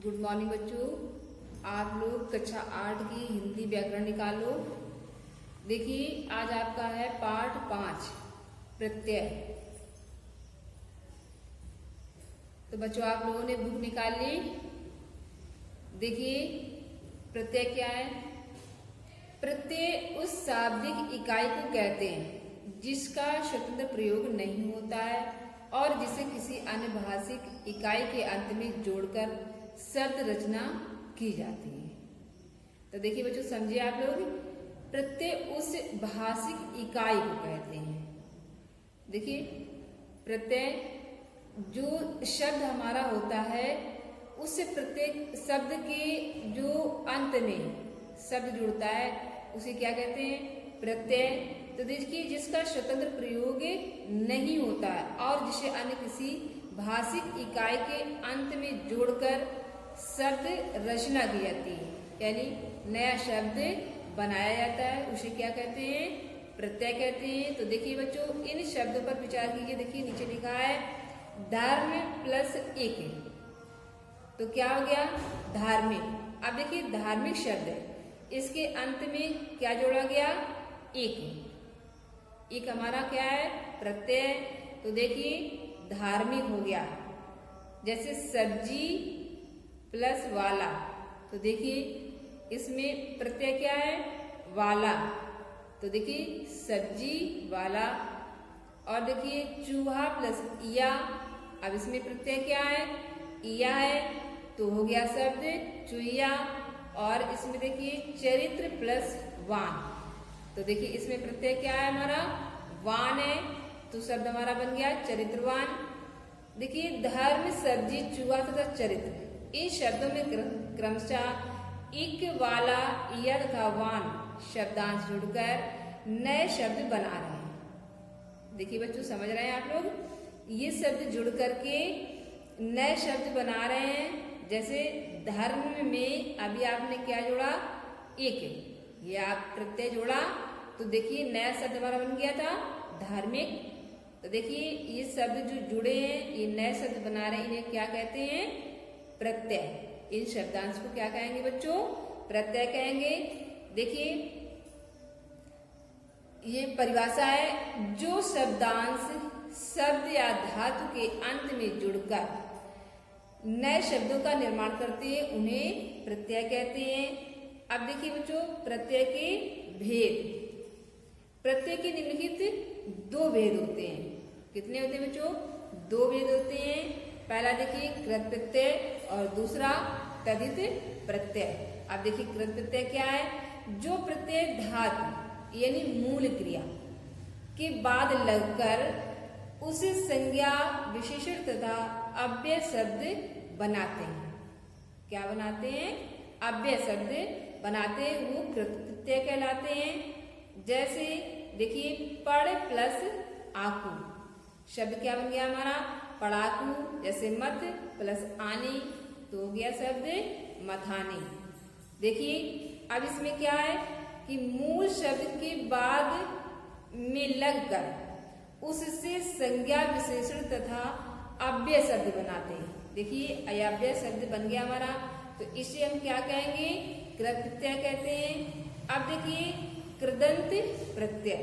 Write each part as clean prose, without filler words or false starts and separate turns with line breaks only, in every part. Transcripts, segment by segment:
Good morning बच्चों। आप लोग कक्षा 8 की हिंदी व्याकरण निकालो। देखिए आज आपका है पाठ 5 प्रत्यय। तो बच्चों आप लोगों ने बुक निकाल ली। देखिए प्रत्यय क्या है। प्रत्यय उस शाब्दिक इकाई को कहते हैं जिसका स्वतंत्र प्रयोग नहीं होता है और जिसे किसी अन्य भाषिक इकाई के अंत में जोड़कर शब्द रचना की जाती है। तो देखिए बच्चों समझिए आप लोग, प्रत्यय उस भाषिक इकाई को कहते हैं। देखिए प्रत्यय जो शब्द हमारा होता है उससे प्रत्येक शब्द के जो अंत में शब्द जुड़ता है उसे क्या कहते हैं, प्रत्यय। तो देखिए जिसका स्वतंत्र प्रयोग नहीं होता है और जिसे अन्य किसी भाषिक इकाई के अंत में जोड़कर शब्द रचना की जाती है, यानी नया शब्द बनाया जाता है, उसे क्या कहते हैं, प्रत्यय कहते हैं। तो देखिए बच्चों इन शब्दों पर विचार कीजिए। देखिए नीचे लिखा है धर्म प्लस एक, तो क्या हो गया, धार्मिक। अब देखिए धार्मिक शब्द है, इसके अंत में क्या जोड़ा गया, एक हमारा क्या है, प्रत्यय। तो देखिए धार्मिक हो गया। जैसे सब्जी प्लस वाला, तो देखिए इसमें प्रत्यय क्या है, वाला। तो देखिए सब्जी वाला। और देखिए चूहा प्लस इया, अब इसमें प्रत्यय क्या है, इया है, तो हो गया शब्द चुईया। और इसमें देखिए चरित्र प्लस वान, तो देखिए इसमें प्रत्यय क्या है हमारा, वान है, तो शब्द हमारा बन गया चरित्रवान। देखिए धर्म सब्जी चूहा तथा चरित्र, इन शब्दों में क्रमशः इक वाला इया तथा वान शब्दांश जुड़कर नए शब्द बना रहे हैं। देखिए बच्चों समझ रहे हैं आप लोग, ये शब्द जुड़ करके नए शब्द बना रहे हैं। जैसे धर्म में अभी आपने क्या जोड़ा, एक, ये आप प्रत्यय जोड़ा, तो देखिए नया शब्द हमारा बन गया था धार्मिक। तो देखिए ये शब्द जो जुड़े हैं, ये नए शब्द बना रहे हैं, इन्हें क्या कहते हैं, प्रत्यय। इन शब्दांश को क्या कहेंगे बच्चों, प्रत्यय कहेंगे। देखिए ये परिभाषा है, जो शब्दांश शब्द या धातु के अंत में जुड़कर नए शब्दों का निर्माण करते हैं उन्हें प्रत्यय कहते हैं। अब देखिए बच्चों प्रत्यय के भेद। प्रत्यय के निम्नलिखित दो भेद होते हैं। कितने होते हैं बच्चों, दो भेद होते हैं। पहला देखिए कृत प्रत्यय और दूसरा तदित प्रत्यय। अब देखिए कृत प्रत्यय क्या है, जो प्रत्यय धातु यानी मूल क्रिया के बाद लगकर उसे संज्ञा विशेषण तथा अव्यय शब्द बनाते हैं। क्या बनाते हैं, अव्यय शब्द बनाते हैं, वो कृत प्रत्यय कहलाते हैं। जैसे देखिए पढ़ प्लस आकू, शब्द क्या बन गया हमारा, पढ़ाकू। जैसे मत प्लस आनी, तो हो गया शब्द मथानी। देखिए अब इसमें क्या है कि मूल शब्द के बाद में लगकर उससे संज्ञा विशेषण तथा अव्यय शब्द बनाते हैं। देखिए अव्यय शब्द बन गया हमारा, तो इसे हम क्या कहेंगे, कृत प्रत्यय कहते हैं। अब देखिए कृदंत प्रत्यय,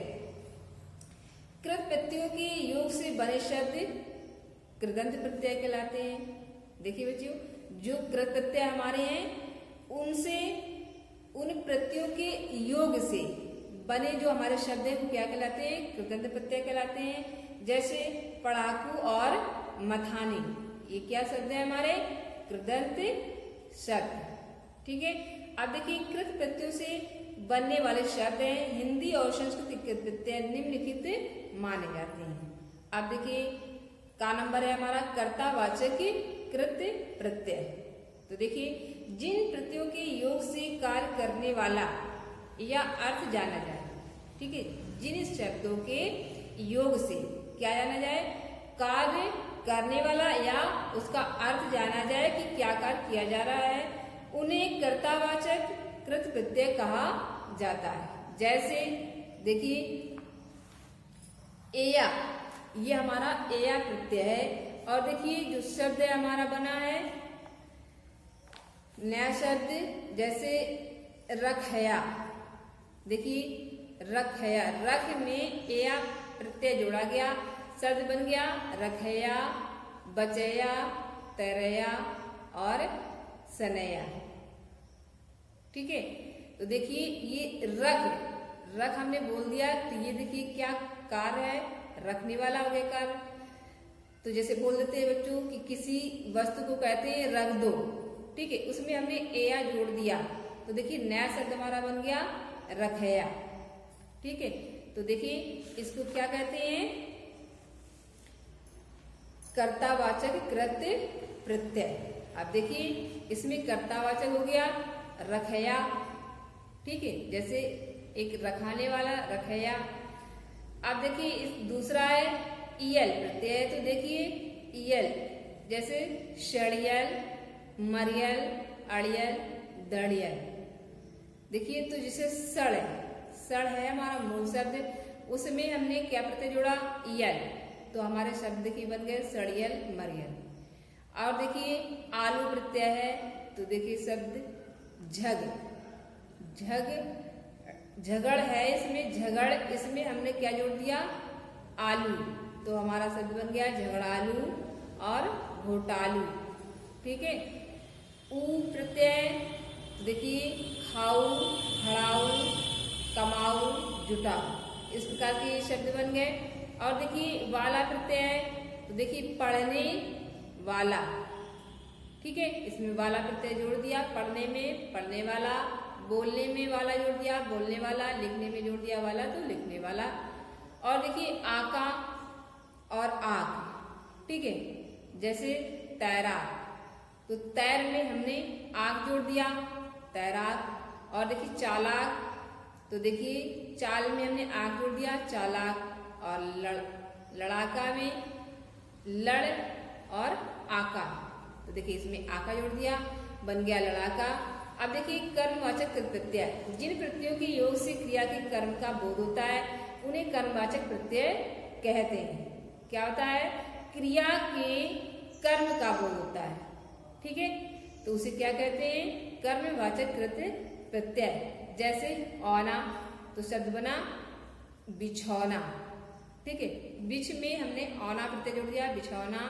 कृत प्रत्ययों के योग से बने शब्द कृदंत प्रत्यय कहलाते हैं। देखिए बच्चों जो कृत प्रत्यय हमारे हैं उनसे उन प्रत्ययों के योग से बने जो हमारे शब्द हैं वो क्या कहलाते हैं, कृदंत प्रत्यय कहलाते हैं। जैसे पढ़ाकू और मथानी, ये क्या शब्द है हमारे, कृदंत शब्द। ठीक है। अब देखिए कृत प्रत्ययों से बनने वाले शब्द हैं हिंदी और संस्कृत कृत प्रत्यय निम्नलिखित माने जाते हैं। अब देखिए का नंबर है हमारा कर्तावाचक कृत प्रत्यय। तो देखिए जिन प्रत्ययों के योग से कार्य करने वाला या अर्थ जाना जाए, ठीक है, जिन शब्दों के योग से क्या जाना जाए, कार्य करने वाला या उसका अर्थ जाना जाए कि क्या कार्य किया जा रहा है, उन्हें कर्तावाचक कृत प्रत्यय कहा जाता है। जैसे देखिए एया, ये हमारा एया प्रत्यय है। और देखिए जो शब्द है हमारा बना है नया शब्द जैसे रखया, देखिए रखया, रख में या प्रत्यय जोड़ा गया, शब्द बन गया रखया, बचया, तरया और सनया। ठीक है, तो देखिए ये रख हमने बोल दिया, तो ये देखिए क्या कार्य है, रखने वाला हो गया कार्य। तो जैसे बोल देते हैं बच्चों कि किसी वस्तु को कहते हैं रख दो, ठीक है, उसमें हमने एया जोड़ दिया, तो देखिए नया शब्द हमारा बन गया रखया। ठीक है, तो देखिए इसको क्या कहते हैं, कर्तावाचक कृत्य प्रत्यय। अब देखिए इसमें कर्तावाचक हो गया रखया, ठीक है, जैसे एक रखाने वाला रखया। अब देखिए इस दूसरा है ईयल प्रत्यय, तो देखिए ईयल जैसे षड़ियल, मरियल, अड़ियल, दड़ियल। देखिए तो जैसे सड़ है हमारा मूल शब्द, उसमें हमने क्या प्रत्यय जोड़ा ईयल, तो हमारे शब्द की बन गए सड़ियल, मरियल। और देखिए आलू प्रत्यय है, तो देखिए शब्द झगड़ है, इसमें झगड़, इसमें हमने क्या जोड़ दिया आलू, तो हमारा शब्द बन गया झगड़ालू और घोटालू। ठीक है, ऊ प्रत्यय, देखिए खाऊ, खड़ाऊ, कमाऊ, जुटाऊ, इस प्रकार के शब्द बन गए। और देखिए वाला प्रत्यय है, तो देखिए पढ़ने वाला, ठीक है, इसमें वाला प्रत्यय जोड़ दिया, पढ़ने में पढ़ने वाला, बोलने में वाला जोड़ दिया बोलने वाला, लिखने में जोड़ दिया वाला, तो लिखने वाला। और देखिए आका और आग, ठीक है, जैसे तैरा, तो तैर में हमने आग जोड़ दिया तैराक। और देखिए चालाक, तो देखिए चाल में हमने आग जोड़ दिया चालाक। और लड़ाका में लड़ और आका, तो देखिए इसमें आका जोड़ दिया, बन गया लड़ाका। अब देखिए कर्मवाचक प्रत्यय, जिन प्रत्ययों के योग से क्रिया के कर्म का बोध होता है उन्हें कर्मवाचक प्रत्यय कहते हैं। क्या होता है, क्रिया के कर्म का बोध होता है, ठीक है, तो उसे क्या कहते हैं, कर्मवाचक प्रत्यय। जैसे औना, तो शब्द बना बिछौना, ठीक है, बिछ में हमने औना प्रत्यय जोड़ दिया बिछौना।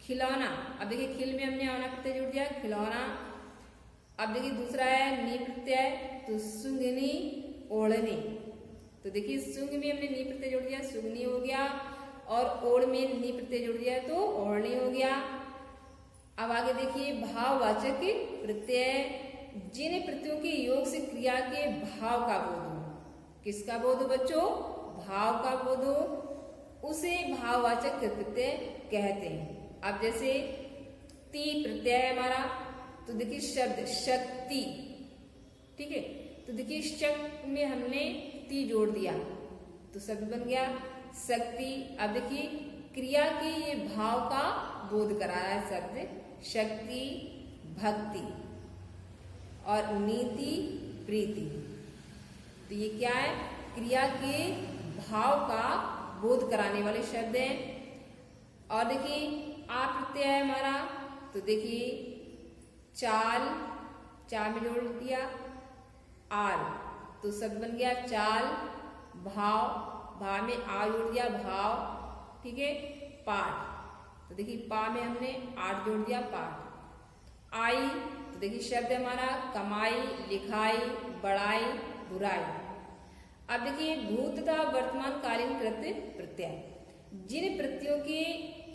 खिलौना, अब देखिए खिल में हमने औना प्रत्यय जोड़ दिया खिलौना। अब देखिए दूसरा है नी प्रत्यय, तो सुंगनी, ओढ़नी, तो देखिए सुंग में हमने नी प्रत्यय जोड़ दिया सुंगनी हो गया, और ओढ़ में नी प्रत्यय जोड़ दिया तो ओढ़नी हो गया। अब आगे देखिए भाववाचक प्रत्यय, जिन प्रत्ययों के योग से क्रिया के भाव का बोध हो, किसका बोध हो बच्चों, भाव का बोध हो, उसे भाववाचक प्रत्यय कहते हैं। अब जैसे ती प्रत्यय है हमारा, तो देखिए शब्द शक्ति, ठीक है, तो देखिए शक में हमने ती जोड़ दिया, तो शब्द बन गया शक्ति। अब देखिए क्रिया के ये भाव का बोध कराया है शब्द शक्ति, भक्ति और नीति, प्रीति, तो ये क्या है, क्रिया के भाव का बोध कराने वाले शब्द हैं। और देखिए आ प्रत्यय है हमारा, तो देखिए चाल, चाल में जोड़ दिया आल, तो शब्द बन गया चाल। भाव, भाव में आ जोड़ दिया भाव, ठीक है। पाठ, तो देखिए पा में हमने आठ जोड़ दिया पाठ। आई, तो देखिए शब्द हमारा कमाई, लिखाई, बड़ाई, बुराई। अब देखिए भूत तथा वर्तमान कालीन कृत्य प्रत्यय, जिन प्रत्ययों के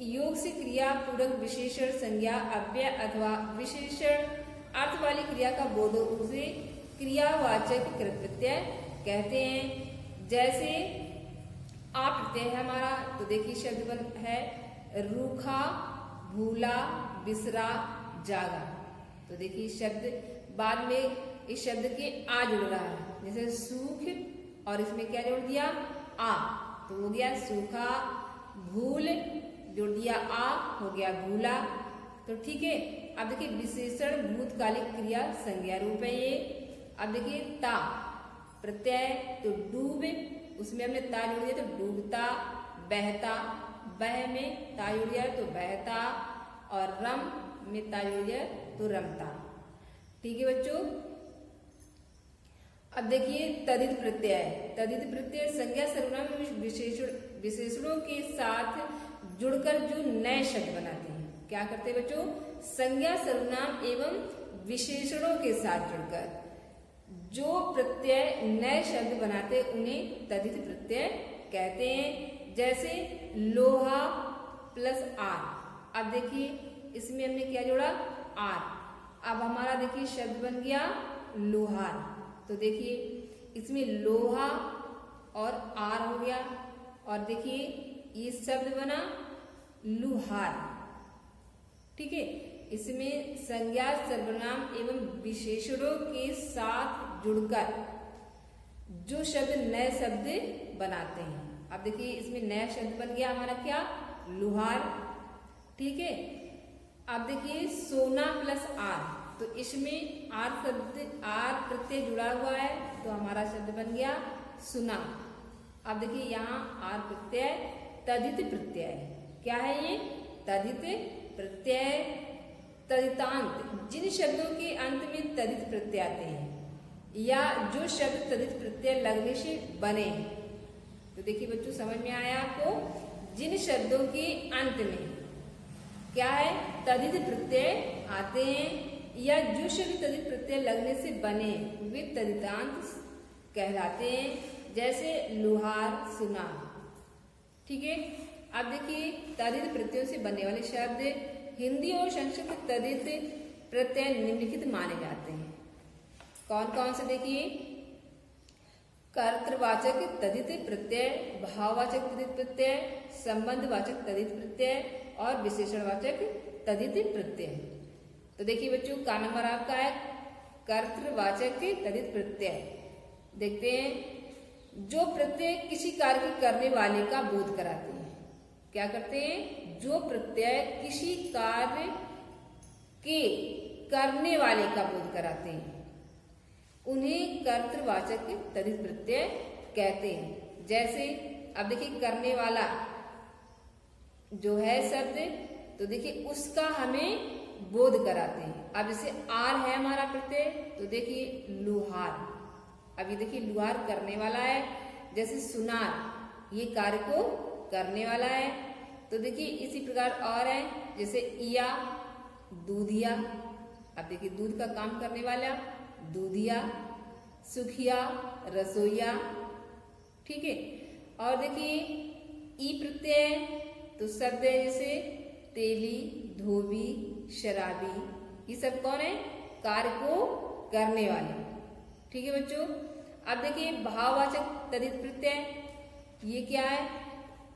योग से क्रिया पूरक विशेषण, संज्ञा, अव्यय अथवा विशेषण अर्थ वाली क्रिया का बोध हो उसे क्रियावाचक कृत प्रत्यय कहते हैं। जैसे आ प्रत्यय है हमारा, तो देखिए शब्द बन है रूखा, भूला, बिसरा, जागा, तो देखिए शब्द बाद में इस शब्द के आ जुड़ रहा है, जैसे सूख, और इसमें क्या जोड़ दिया आ, तो हो गया सूखा। भूल जोड़ दिया आ, हो गया भूला, तो ठीक है। अब देखिए विशेषण भूतकालिक क्रिया संज्ञा रूप है ये। अब देखिए ता प्रत्यय, तो डूब, उसमें हमने ता जोड़ दिया तो डूबता। बहता, बह में ता जोड़ दिया तो बहता, और रम में ता जोड़ दिया तो रमता। ठीक है बच्चों। अब देखिए तदित प्रत्यय। तदित प्रत्यय संज्ञा सर्वनाम विशेषणों के साथ जुड़कर जो नए शब्द बनाते हैं। क्या करते हैं बच्चों? संज्ञा सर्वनाम एवं विशेषणों के साथ जुड़कर जो प्रत्यय नए शब्द बनाते उन्हें तदित प्रत्यय कहते हैं। जैसे लोहा प्लस आर। अब देखिए इसमें हमने क्या जोड़ा? आर। अब हमारा देखिए शब्द बन गया लोहार। तो देखिए इसमें लोहा और आर हो गया, और देखिए ये शब्द बना लुहार। ठीक है, इसमें संज्ञा सर्वनाम एवं विशेषणों के साथ जुड़कर जो शब्द नए शब्द बनाते हैं। अब देखिए इसमें नया शब्द बन गया हमारा क्या? लुहार। ठीक है, अब देखिए सोना प्लस आर। तो इसमें आर शब्द आर प्रत्यय जुड़ा हुआ है, तो हमारा शब्द बन गया सुना। अब देखिए यहाँ आर प्रत्यय तदित प्रत्यय है। क्या है ये? तदित प्रत्यय। तदितांत जिन शब्दों के अंत में तदित प्रत्यय आते हैं या जो शब्द तदित प्रत्यय लगने से बने। तो देखिए बच्चों समझ में आया आपको? जिन शब्दों के अंत में क्या है? तदित प्रत्यय आते हैं या जो शब्द तदित प्रत्यय लगने से बने वे तदितांत कहलाते हैं। जैसे लुहार, सुना। ठीक है, अब देखिए तदित प्रत्ययों से बनने वाले शब्द हिंदी और संस्कृत तदित प्रत्यय निम्नलिखित माने जाते हैं। कौन कौन से? देखिए कर्तृवाचक तदित प्रत्यय, भाववाचक तदित प्रत्यय, संबंधवाचक तदित प्रत्यय और विशेषणवाचक तदित प्रत्यय। तो देखिए बच्चों का नंबर आपका है कर्तृवाचक तदित प्रत्यय। देखते हैं जो प्रत्यय किसी कार्य के करने वाले का बोध कराते हैं। क्या करते हैं? जो प्रत्यय किसी कार्य के करने वाले का बोध कराते हैं उन्हें कर्तृवाचक तदित प्रत्यय कहते हैं। जैसे अब देखिए करने वाला जो है शब्द, तो देखिए उसका हमें बोध कराते हैं। अब जैसे आर है हमारा प्रत्यय, तो देखिए लुहार। अब ये देखिए लुहार करने वाला है। जैसे सुनार ये कार्य को करने वाला है। तो देखिए इसी प्रकार और है, जैसे इया दूधिया। अब देखिए दूध का काम करने वाला दूधिया, सुखिया रसोईया। ठीक है, और देखिए ई प्रत्यय तो शब्द है जैसे तेली, धोबी, शराबी। ये सब कौन है? कार्य को करने वाले। ठीक है बच्चों। अब देखिए भाववाचक तदित प्रत्यय, ये क्या है?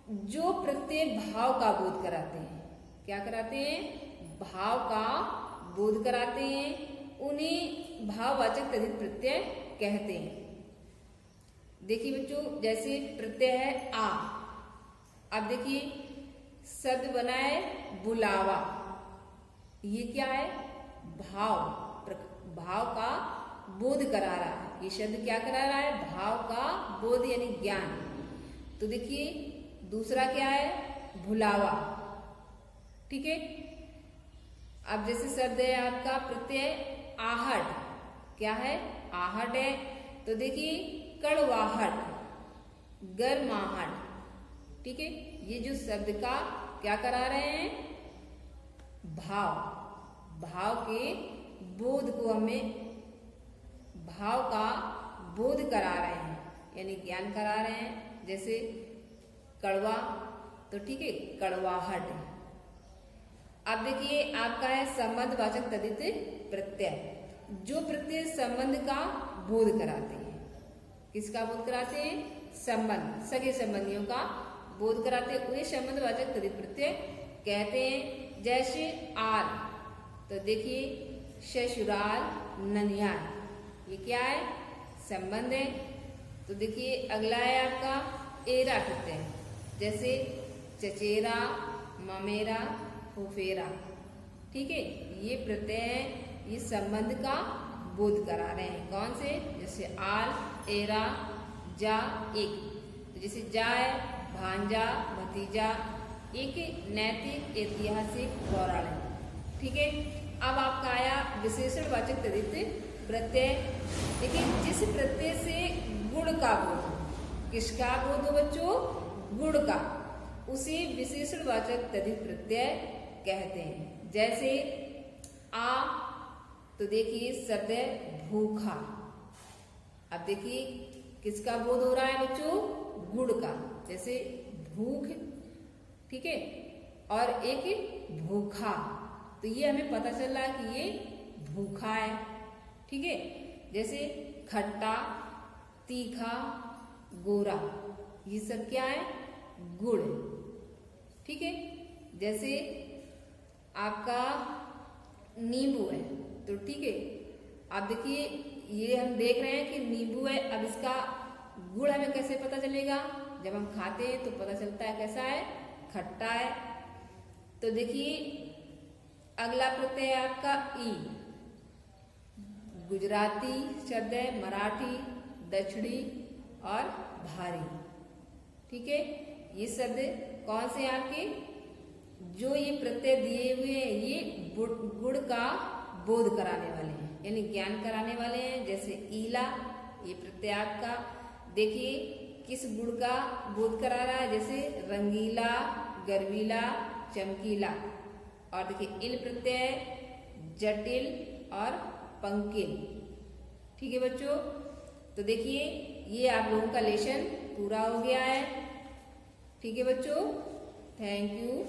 जो प्रत्यय भाव का बोध कराते हैं। क्या कराते हैं? भाव का बोध कराते हैं, उन्हें भाववाचक तदित प्रत्यय कहते हैं। देखिए बच्चों जैसे प्रत्यय है आ। अब देखिए शब्द बना है बुलावा। ये क्या है? भाव का बोध करा रहा है। ये शब्द क्या करा रहा है? भाव का बोध यानी ज्ञान। तो देखिए दूसरा क्या है? भुलावा। ठीक है, अब जैसे शब्द है आपका प्रत्यय आहट। क्या है? आहट है। तो देखिए कड़वाहट, गर्माहट। ठीक है, ये जो शब्द का क्या करा रहे हैं? भाव के बोध को हमें भाव का बोध करा रहे हैं यानी ज्ञान करा रहे हैं। जैसे कड़वा, तो ठीक है कड़वाहट। अब देखिए आपका है संबंधवाचक तदित प्रत्यय, जो प्रत्यय संबंध का बोध कराते हैं। किसका बोध कराते हैं? संबंध, सगे संबंधियों का बोध कराते हैं, उन्हें संबंधवाचक तदित प्रत्यय कहते हैं। जैसे आल, तो देखिए ससुराल, ननिहाल। ये क्या है? संबंध है। तो देखिए अगला है आपका एरा प्रत्यय, जैसे चचेरा, ममेरा, फुफेरा। ठीक है, ये प्रत्यय है, ये संबंध का बोध करा रहे हैं। कौन से? जैसे आल, एरा, जा, एक। तो जैसे जा है भांजा, भतीजा, एक नैतिक, ऐतिहासिक, पौराणिक। ठीक है, अब आपका आया विशेषणवाचक तद्धित प्रत्यय। देखिए जिस प्रत्यय से गुण का बोध, किसका बोध हो बच्चों, गुण का, उसे विशेषणवाचक तद्धित प्रत्यय कहते हैं। जैसे आ, तो देखिए शब्द है भूखा। अब देखिए किसका बोध हो रहा है बच्चों, गुण का, जैसे भूख, ठीक है, और एक भूखा, तो ये हमें पता चल रहा है कि ये भूखा है, ठीक है। जैसे खट्टा, तीखा, गोरा, ये सब क्या है, गुण, ठीक है। जैसे आपका नींबू है, तो ठीक है, आप देखिए ये हम देख रहे हैं कि नींबू है। अब इसका गुण हमें कैसे पता चलेगा, जब हम खाते हैं तो पता चलता है कैसा है, खट्टा है। तो देखिए अगला प्रत्यय है आपका ई, गुजराती शब्द है, मराठी, दक्षिणी और भारी, ठीक है। ये शब्द कौन से आपके, जो ये प्रत्यय दिए हुए हैं ये गुण का बोध कराने वाले हैं, यानी ज्ञान कराने वाले हैं। जैसे ईला, ये प्रत्यय आपका देखिए किस गुण का बोध करा रहा है, जैसे रंगीला, गर्वीला, चमकीला। और देखिए इल प्रत्यय जटिल और पंकिल, ठीक है बच्चों। तो देखिए ये आप लोगों का लेसन पूरा हो गया है, ठीक है बच्चों। Thank you.